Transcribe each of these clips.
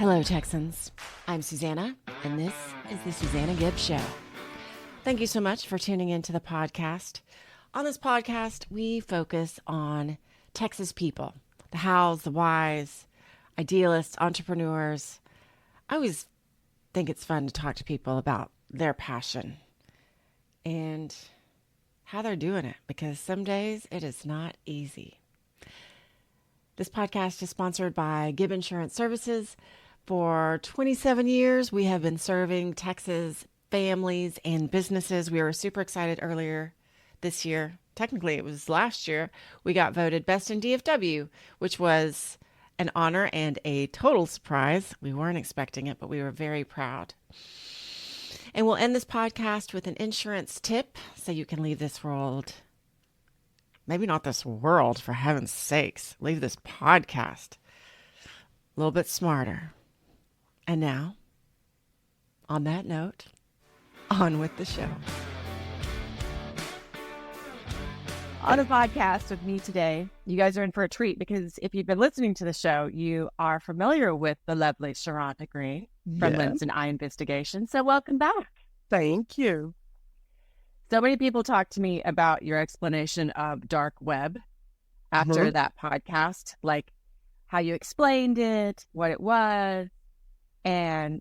Hello, Texans. I'm Susana, and this is the Susana Gibb Show. Thank you so much for tuning into the podcast. On this podcast, we focus on Texas people, the hows, the whys, idealists, entrepreneurs. I always think it's fun to talk to people about their passion and how they're doing it, because some days it is not easy. This podcast is sponsored by Gibb Insurance Services. For 27 years, we have been serving Texas families and businesses. We were super excited earlier this year. Technically, it was last year. We got voted Best in DFW, which was an honor and a total surprise. We weren't expecting it, but we were very proud. And we'll end this podcast with an insurance tip so you can leave this world. Maybe not this world, for heaven's sakes. Leave this podcast a little bit smarter. And now, on that note, on with the show. On a podcast with me today, you guys are in for a treat, because if you've been listening to the show, you are familiar with the lovely Sharonda Green from Lens and Eye Investigation. So welcome back. Thank you. So many people talk to me about your explanation of dark web after that podcast, like how you explained it, what it was. And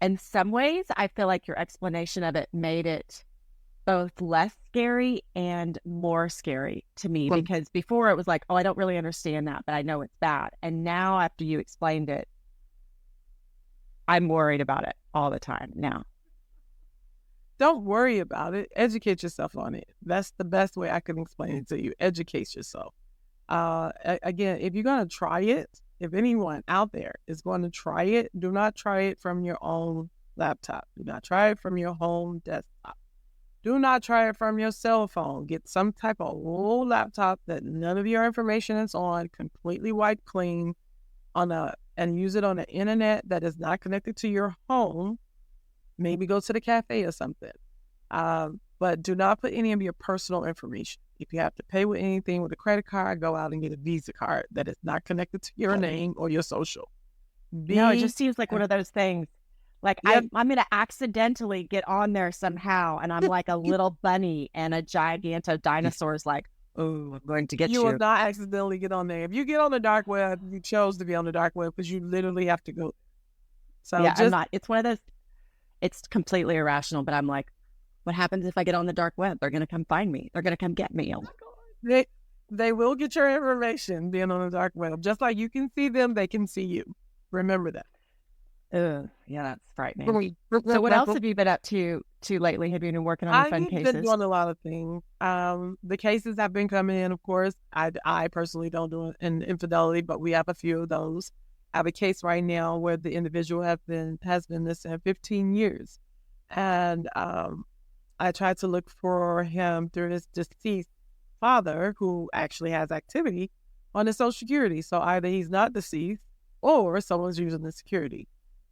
in some ways, I feel like your explanation of it made it both less scary and more scary to me, because before it was like, oh, I don't really understand that, but I know it's bad. And now after you explained it, I'm worried about it all the time now. Don't worry about it. Educate yourself on it. That's the best way I can explain it to you. Educate yourself. Again, if you're going to try it, if anyone out there is going to try it, do not try it from your own laptop. Do not try it from your home desktop. Do not try it from your cell phone. Get some type of old laptop that none of your information is on, completely wiped clean, and use it on the internet that is not connected to your home. Maybe go to the cafe or something. But do not put any of your personal information. If you have to pay with anything with a credit card, go out and get a Visa card that is not connected to your name or your social. No, it just seems like one of those things. Like, I'm going to accidentally get on there somehow, and I'm like a little bunny, and a giganto dinosaur's like, oh, I'm going to get you. You will not accidentally get on there. If you get on the dark web, you chose to be on the dark web because you literally have to go. So yeah, I'm not. It's one of those, it's completely irrational, but I'm like, what happens if I get on the dark web? They're going to come find me. They're going to come get me. They will get your information being on the dark web. Just like you can see them, they can see you. Remember that. Yeah, that's frightening. So what else have you been up to lately? Have you been working on fun cases? I've been doing a lot of things. The cases have been coming in, of course. I personally don't do an infidelity, but we have a few of those. I have a case right now where the individual has been missing 15 years. And I tried to look for him through his deceased father, who actually has activity on his Social Security. So either he's not deceased or someone's using the security.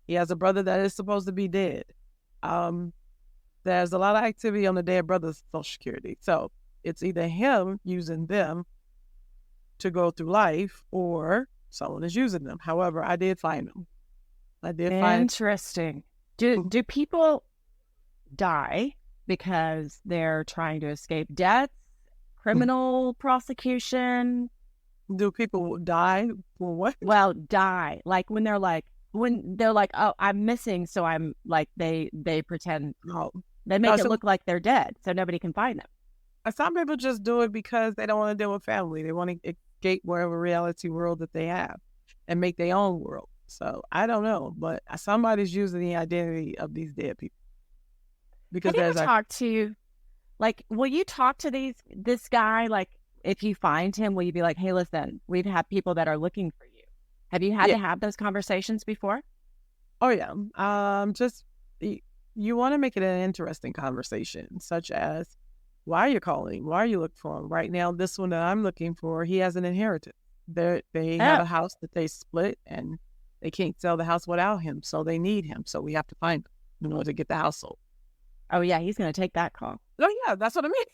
He has a brother that is supposed to be dead. There's a lot of activity on the dead brother's Social Security. So it's either him using them to go through life or someone is using them. However, I did find them. Interesting. Do people die because they're trying to escape death, criminal prosecution? Do people die for what? Well, die. Like when they're like, oh, I'm missing, so I'm like, they pretend, they make it look like they're dead, so nobody can find them. Some people just do it because they don't want to deal with family. They want to escape whatever reality world that they have and make their own world. So I don't know, but somebody's using the identity of these dead people. Because have you ever talked to, like, will you talk to this guy? Like, if you find him, will you be like, hey, listen, we've had people that are looking for you. Have you had to have those conversations before? Oh, yeah. Just, you want to make it an interesting conversation, such as, why are you calling? Why are you looking for him? Right now, this one that I'm looking for, he has an inheritance. They have a house that they split, and they can't sell the house without him, so they need him. So we have to find him in order to get the house sold. Oh, yeah, he's going to take that call. Oh, yeah, that's what I mean.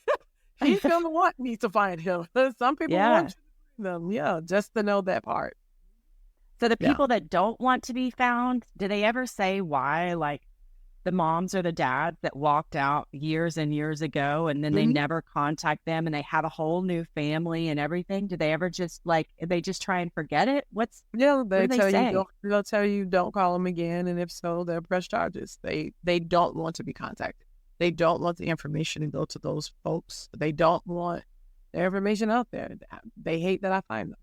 He's going to want me to find him. Some people want them, just to know that part. So the Yeah. people that don't want to be found, do they ever say why? Like the moms or the dads that walked out years and years ago and then they Mhm. never contact them and they have a whole new family and everything. Do they ever just they just try and forget it? Yeah, What do they say? they'll tell you don't call them again, and if so, they'll press charges. They don't want to be contacted. They don't want the information to go to those folks. They don't want their information out there. They hate that I find them,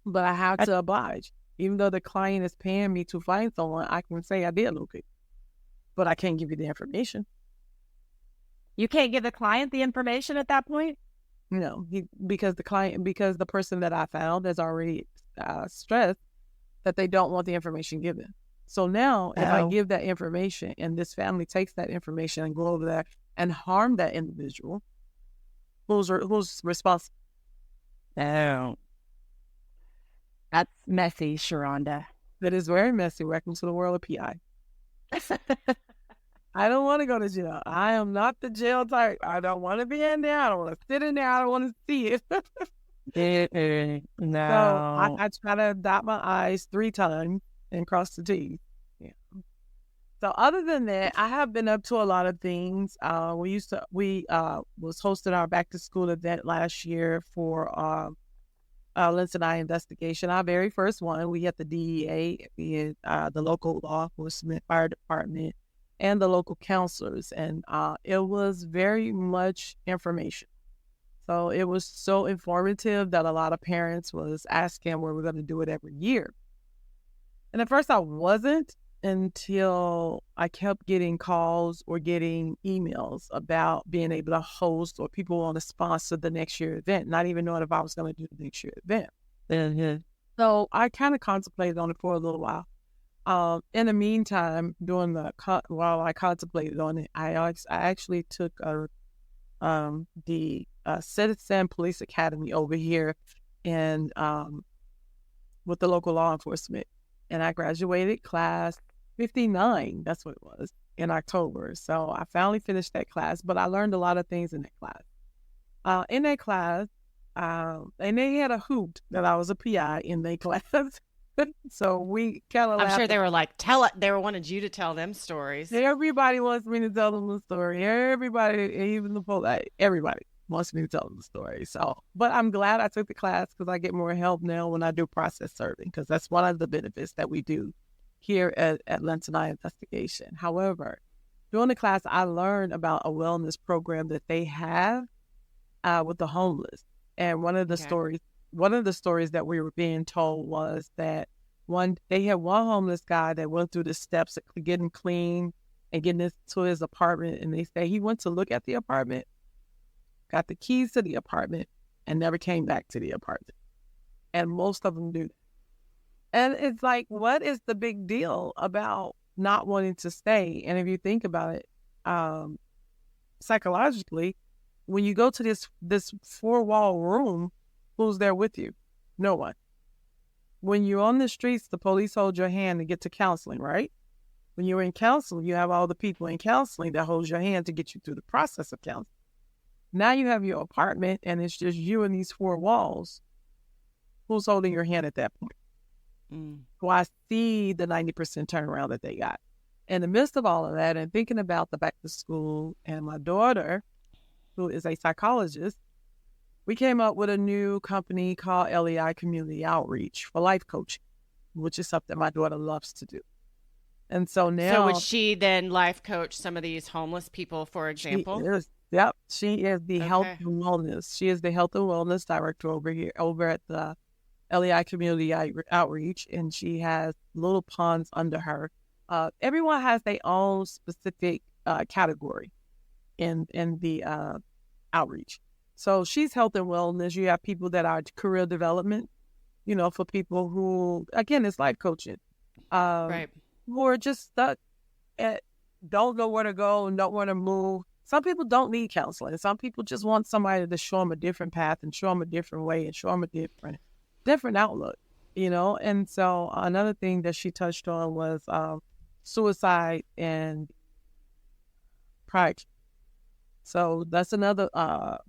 but I have to oblige. Even though the client is paying me to find someone, I can say I did locate, but I can't give you the information. You can't give the client the information at that point? No, because the person that I found has already stressed that they don't want the information given. So now, if I Oh. give that information and this family takes that information and go over there and harm that individual, who's responsible? Oh. That's messy, Sharonda. That is very messy. Welcome to the world of PI. I don't want to go to jail. I am not the jail type. I don't want to be in there. I don't want to sit in there. I don't want to see it. No. So I try to dot my I's 3 times and cross the T's. Yeah. So other than that, I have been up to a lot of things. We was hosting our back to school event last year for Lindsay and I investigation. Our very first one. We had the DEA, we had the local law enforcement, fire department, and the local counselors, and it was very much information. So it was so informative that a lot of parents was asking where we're going to do it every year. And at first I wasn't until I kept getting calls or getting emails about being able to host or people want to sponsor the next year event, not even knowing if I was going to do the next year event. Mm-hmm. So I kind of contemplated on it for a little while. In the meantime, while I contemplated on it, I actually took the Citizen Police Academy over here and with the local law enforcement, and I graduated class 59. That's what it was in October. So I finally finished that class, but I learned a lot of things in that class. And they had a hoot that I was a PI in their class. So we kind of I'm sure they were like, they wanted you to tell them stories. Everybody wants me to tell them the story. Everybody, even the police, everybody wants me to tell them the story. So, but I'm glad I took the class because I get more help now when I do process serving, because that's one of the benefits that we do here at Lindsay and I Investigation. However, during the class, I learned about a wellness program that they have with the homeless. And one of the stories that we were being told was that they had one homeless guy that went through the steps of getting clean and getting to his apartment. And they say he went to look at the apartment, got the keys to the apartment, and never came back to the apartment. And most of them do that. And it's like, what is the big deal about not wanting to stay? And if you think about it, psychologically, when you go to this 4-wall room, who's there with you? No one. When you're on the streets, the police hold your hand to get to counseling, right? When you're in counseling, you have all the people in counseling that hold your hand to get you through the process of counseling. Now you have your apartment and it's just you and these 4 walls. Who's holding your hand at that point? Well, I see the 90% turnaround that they got. In the midst of all of that and thinking about the back to school and my daughter, who is a psychologist, we came up with a new company called LEI Community Outreach for life coaching, which is something my daughter loves to do. And so now... So would she then life coach some of these homeless people, for example? She is the health and wellness. She is the health and wellness director over at the LEI Community Outreach, and she has little ponds under her. Everyone has their own specific category in the outreach. So she's health and wellness. You have people that are career development, for people who, again, it's life coaching. Right. Who are just stuck at, don't know where to go and don't want to move. Some people don't need counseling. Some people just want somebody to show them a different path and show them a different way and show them a different outlook, And so another thing that she touched on was suicide and pride. So that's another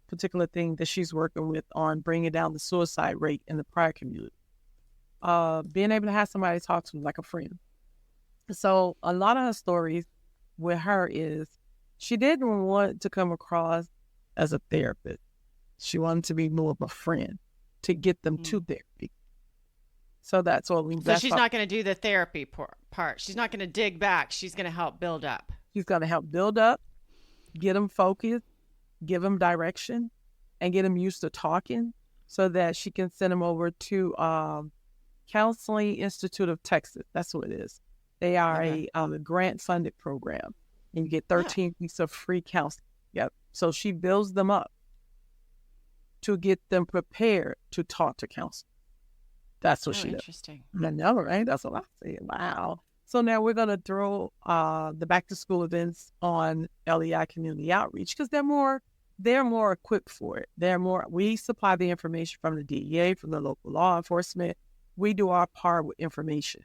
particular thing that she's working with on bringing down the suicide rate in the prior community. being able to have somebody to talk to like a friend. So a lot of her stories with her is she didn't want to come across as a therapist. She wanted to be more of a friend to get them to therapy. So that's what we. So she's not going to do the therapy part. She's not going to dig back. She's going to help build up. She's going to help build up, get them focused, give them direction, and get them used to talking, so that she can send them over to Counseling Institute of Texas. That's what it is. They are a grant-funded program, and you get 13 weeks of free counseling. Yep. So she builds them up to get them prepared to talk to counselors. That's what she does. Interesting. I know, right? That's what I said. Wow. So now we're going to throw the back-to-school events on LEI Community Outreach because they're more equipped for it. We supply the information from the DEA, from the local law enforcement. We do our part with information.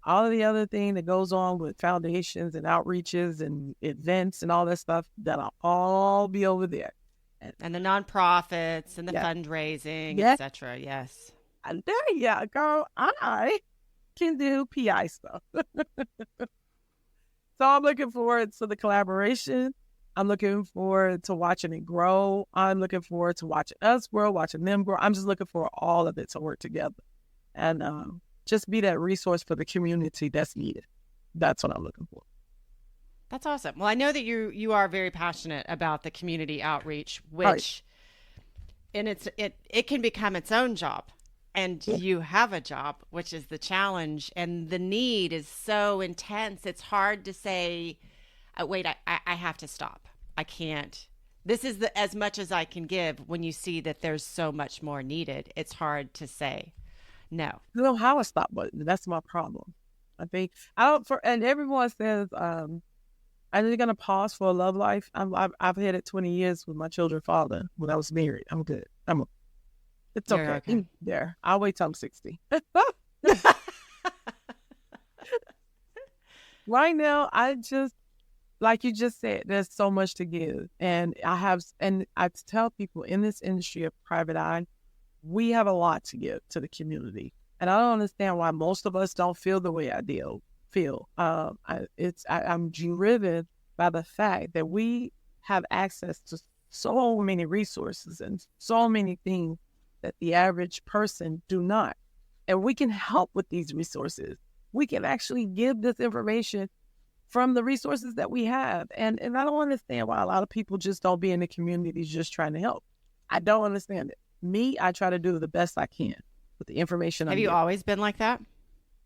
All of the other thing that goes on with foundations and outreaches and events and all that stuff, that'll all be over there. And the nonprofits and the fundraising, etc. Yes. And there you go. I can do PI stuff. So I'm looking forward to the collaboration. I'm looking forward to watching it grow. I'm looking forward to watching us grow, watching them grow. I'm just looking for all of it to work together and just be that resource for the community that's needed. That's what I'm looking for. That's awesome. Well, I know that you are very passionate about the community outreach, which and it can become its own job. And you have a job, which is the challenge, and the need is so intense. It's hard to say, wait, I have to stop. I can't. This is as much as I can give when you see that there's so much more needed. It's hard to say no. You know how a stop button. That's my problem. I think and everyone says, I'm just gonna pause for a love life. I've had it 20 years with my children's father when I was married. I'm good. It's okay. There. I'll wait till I'm 60. Right now, I just, like you just said, there's so much to give. And I tell people in this industry of private eye, we have a lot to give to the community. And I don't understand why most of us don't feel the way I feel. I'm driven by the fact that we have access to so many resources and so many things that the average person do not. And we can help with these resources. We can actually give this information from the resources that we have. And I don't understand why a lot of people just don't be in the communities just trying to help. I don't understand it. Me, I try to do the best I can with the information. Have you always been like that?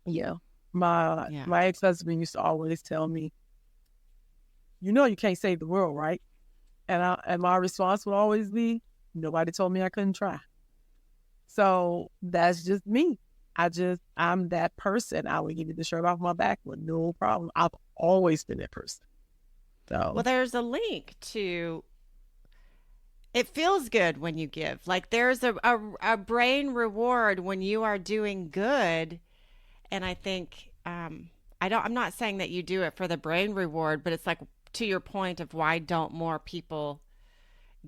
Yeah. My ex-husband used to always tell me, you can't save the world, right? And my response would always be, nobody told me I couldn't try. So that's just me. I'm that person. I would give you the shirt off my back with no problem. I've always been that person. So, well, there's a link to, it feels good when you give. Like there's a brain reward when you are doing good. And I think, I'm not saying that you do it for the brain reward, but it's like to your point of why don't more people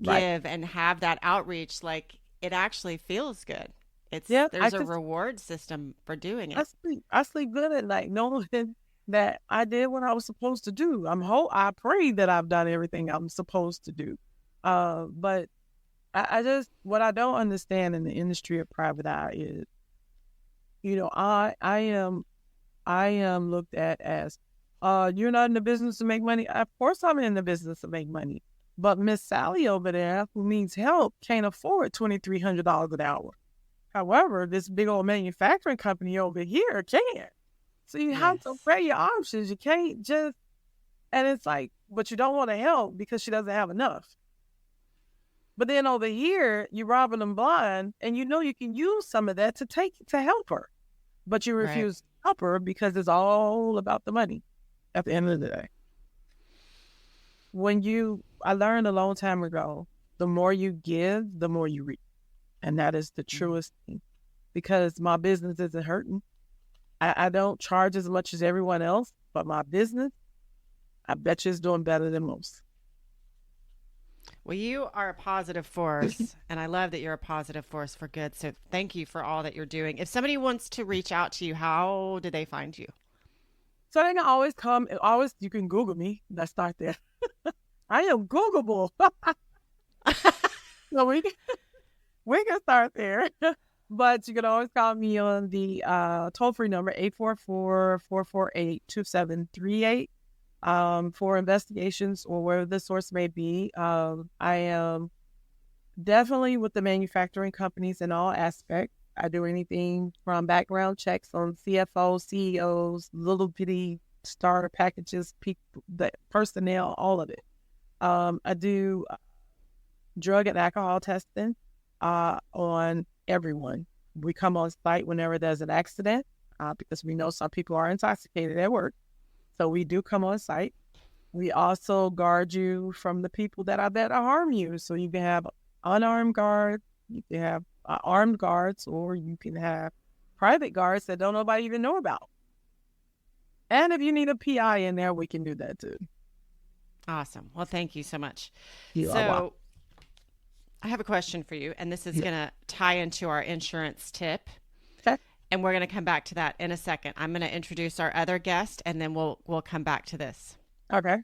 give and have that outreach? Like, it actually feels good. There's a reward system for doing it. I sleep good at night knowing that I did what I was supposed to do. I pray that I've done everything I'm supposed to do. But what I don't understand in the industry of private eye is, I am looked at as, you're not in the business to make money. Of course I'm in the business to make money. But Miss Sally over there who needs help can't afford $2,300 an hour. However, this big old manufacturing company over here can. So you have to weigh your options. You can't just, and it's like, but you don't want to help because she doesn't have enough. But then over here, you're robbing them blind, and you can use some of that to help her. But you refuse to help her because it's all about the money at the end of the day. I learned a long time ago, the more you give, the more you reap. And that is the truest thing, because my business isn't hurting. I don't charge as much as everyone else, but my business, I bet you is doing better than most. Well, you are a positive force, and I love that you're a positive force for good. So thank you for all that you're doing. If somebody wants to reach out to you, how do they find you? So they can always come. You can Google me. Let's start there. I am Googleable. So we can start there. But you can always call me on the toll-free number, 844-448-2738. For investigations or wherever the source may be. I am definitely with the manufacturing companies in all aspects. I do anything from background checks on CFOs, CEOs, little bitty starter packages, the personnel, all of it. I do drug and alcohol testing on everyone. We come on site whenever there's an accident because we know some people are intoxicated at work. So we do come on site. We also guard you from the people that are there to harm you. So you can have unarmed guards, you can have armed guards, or you can have private guards that don't nobody even know about. And if you need a PI in there, we can do that too. Awesome. Well, thank you so much. You are So welcome. I have a question for you, and this is going to tie into our insurance tip. Okay. And we're going to come back to that in a second. I'm going to introduce our other guest, and then we'll come back to this. Okay.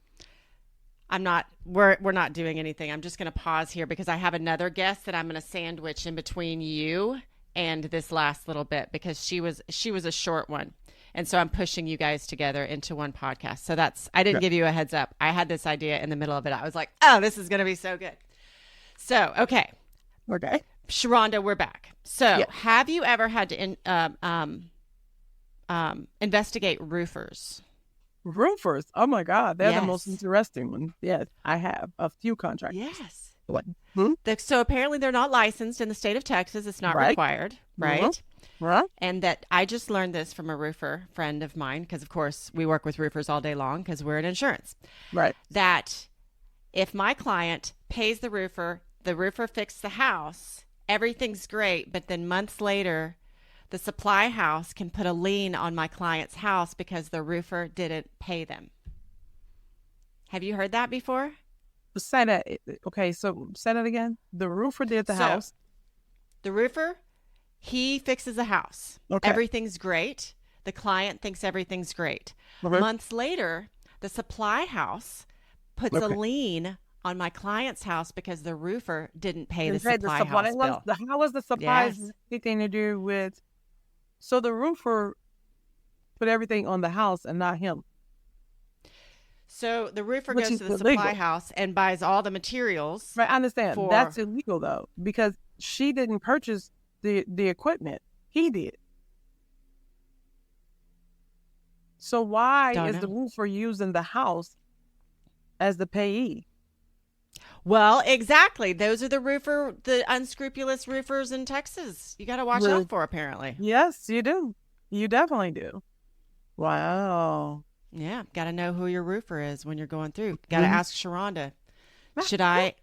We're not doing anything. I'm just going to pause here because I have another guest that I'm going to sandwich in between you and this last little bit because she was a short one. And so I'm pushing you guys together into one podcast. So I didn't give you a heads up. I had this idea in the middle of it. I was like, oh, this is going to be so good. So, okay. Okay. Sharonda, we're back. So have you ever had to investigate roofers? Roofers. Oh my God. They're the most Yes. interesting one. Yes, I have a few contracts. Yes. What? So apparently they're not licensed in the state of Texas. It's not Right. required, right? Mm-hmm. Right. And that I just learned this from a roofer friend of mine because, of course, we work with roofers all day long because we're in insurance. Right. That if my client pays the roofer fixed the house, everything's great, but then months later, the supply house can put a lien on my client's house because the roofer didn't pay them. Have you heard that before? Say that. Okay, so say that again. The roofer did the house. The roofer, he fixes the house. Okay. Everything's great. The client thinks everything's great. Okay. Months later, the supply house puts a lien on my client's house because the roofer didn't pay the supply house bill. How was the supply Yes. anything to do with? So the roofer put everything on the house and not him. So the roofer Which goes is to the supply illegal. house and buys all the materials. Right, I understand. For- That's illegal though, because she didn't purchase the equipment. He did. So why Don't is know. the roofer using the house as the payee? Well, exactly. Those are the unscrupulous roofers in Texas. You got to watch Really? out for, apparently. Yes, you do. You definitely do. Wow. Yeah, got to know who your roofer is when you're going through. Got to Mhm. ask Sharonda, should I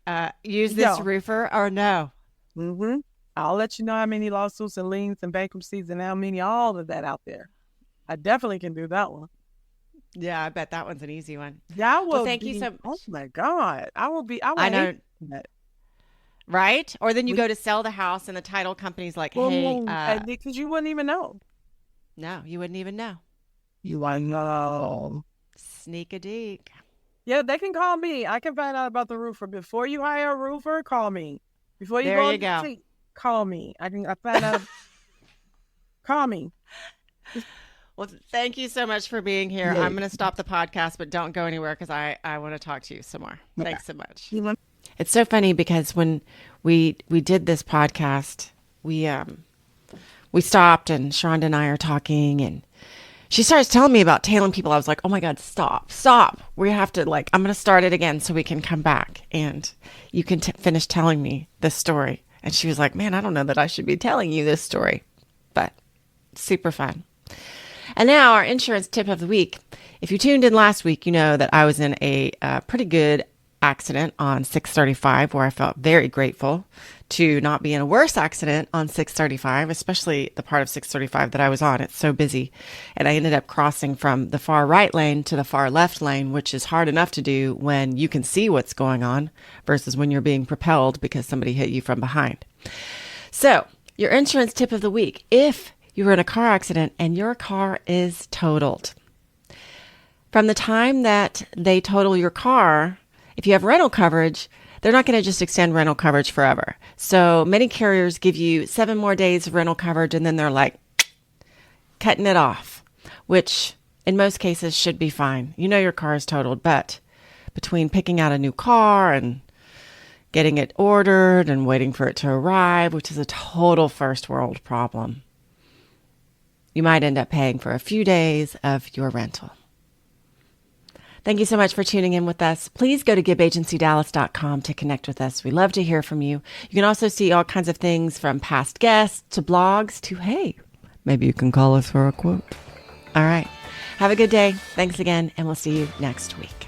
use this Yeah. roofer or no? Mm-hmm. I'll let you know how many lawsuits and liens and bankruptcies and how many all of that out there. I definitely can do that one. Yeah, I bet that one's an easy one. Yeah, I will. Well, thank you so Oh much. my God, I will be. I will I know, hate that. right? Or then you We- go to sell the house and the title company's like, Well, hey, because you wouldn't even know. no, you wouldn't even know. You like no. Sneak a deek. Yeah, they can call me. I can find out about the roofer before you hire a roofer. Call me before you There go. you on the go. street, call me. I find out. Call me. Well, thank you so much for being here. Yeah. I'm going to stop the podcast, but don't go anywhere because I want to talk to you some more. Okay. Thanks so much. You want- It's so funny because when we did this podcast, we stopped and Sharonda and I are talking and she starts telling me about tailing people. I was like, oh my God, stop. We have to I'm going to start it again so we can come back and you can finish telling me this story. And she was like, man, I don't know that I should be telling you this story, but super fun. And now our insurance tip of the week. If you tuned in last week, you know that I was in a pretty good accident on 635 where I felt very grateful to not be in a worse accident on 635, especially the part of 635 that I was on. It's so busy. And I ended up crossing from the far right lane to the far left lane, which is hard enough to do when you can see what's going on versus when you're being propelled because somebody hit you from behind. So, your insurance tip of the week: if you were in a car accident and your car is totaled, from the time that they total your car, if you have rental coverage, they're not going to just extend rental coverage forever. So many carriers give you 7 more days of rental coverage and then they're like cutting it off, which in most cases should be fine. You know your car is totaled, but between picking out a new car and getting it ordered and waiting for it to arrive, which is a total first world problem, you might end up paying for a few days of your rental. Thank you so much for tuning in with us. Please go to gibbagencydallas.com to connect with us. We love to hear from you. You can also see all kinds of things from past guests to blogs to, hey, maybe you can call us for a quote. All right. Have a good day. Thanks again, and we'll see you next week.